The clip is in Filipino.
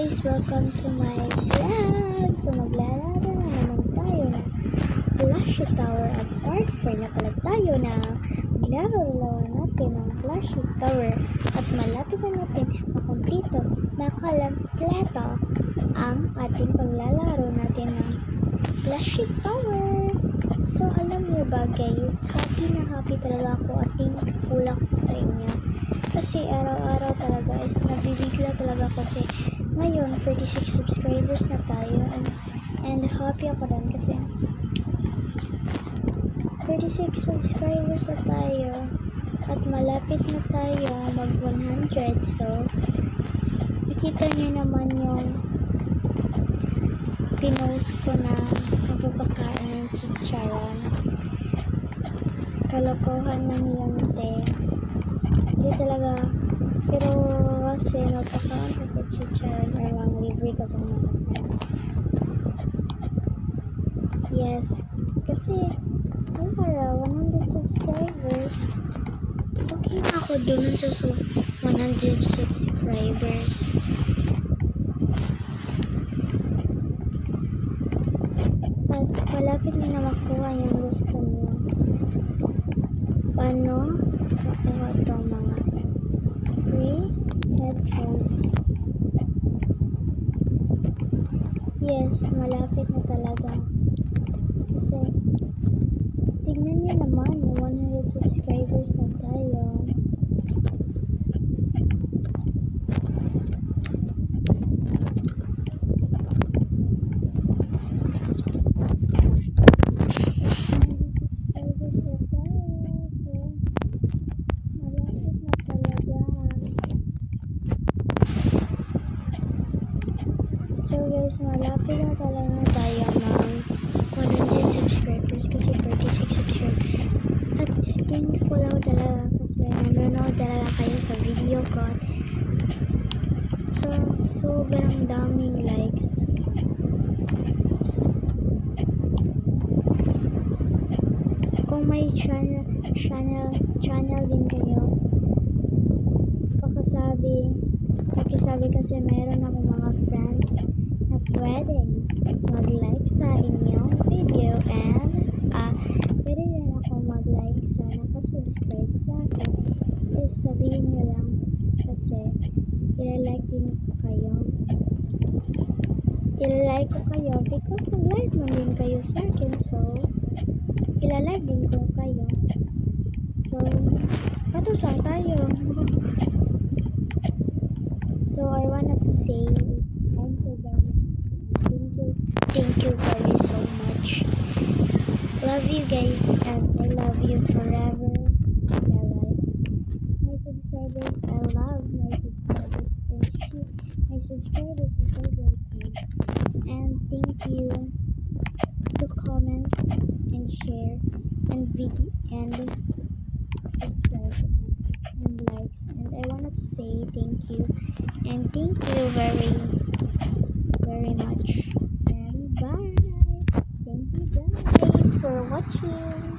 guys! Welcome to my vlog! So maglalaro na naman tayo ng Flashy Tower at part 4 na pala tayo na maglalaro natin ng Flashy Tower at malapit na natin makumpleto, makalampleto ang ating paglalaro natin ng Flashy Tower. So alam niyo ba guys, happy na happy talaga ako at thankful ako sa inyo. Kasi araw-araw talaga is nabibigla talaga kasi ngayon 36 subscribers na tayo and happy ako din kasi 36 subscribers na tayo at malapit na tayo mag 100. So nakita niyo naman yung pinost ko na magpapakain ng chicharon. Kalokohan lang yan hindi talaga, pero kasi napakaon ko sa chicharon or lang libre kasi mga yes, kasi para 100 subscribers okay na ako dun sa 100 subscribers. At malapit na makuha yung gusto niyo. Paano makuha itong mga free headphones? Yes, malapit na talaga. Kasi tignan niyo naman, 100 subscribers na tayo. So guys, malapit na talaga tayo mag 100 subscribers kasi 36 subscribers. At thankful ako talaga kasi nanonood talaga kayo sa video ko. So, sobrang daming likes. So, kung may channel din kayo, pakisabi kasi meron ako mga friends na pwedeng mag-like sa inyong video and pwede rin ako mag-like sa nakasubscribe sa akin. Just sabihin nyo lang kasi ilalike din ko kayo. Ilalike ko kayo because nag-like man din kayo sa akin, so ilalike din ko kayo. So, patos lang tayo. So I wanted to say I'm so very thank you guys so much. Love you guys and I love you forever. My subscribers, I love my subscribers and my subscribers are so very kind. And thank you to comment and share and video and subscribe and like, and I wanted to say thank you and thank you very much and bye. Thank you guys for watching.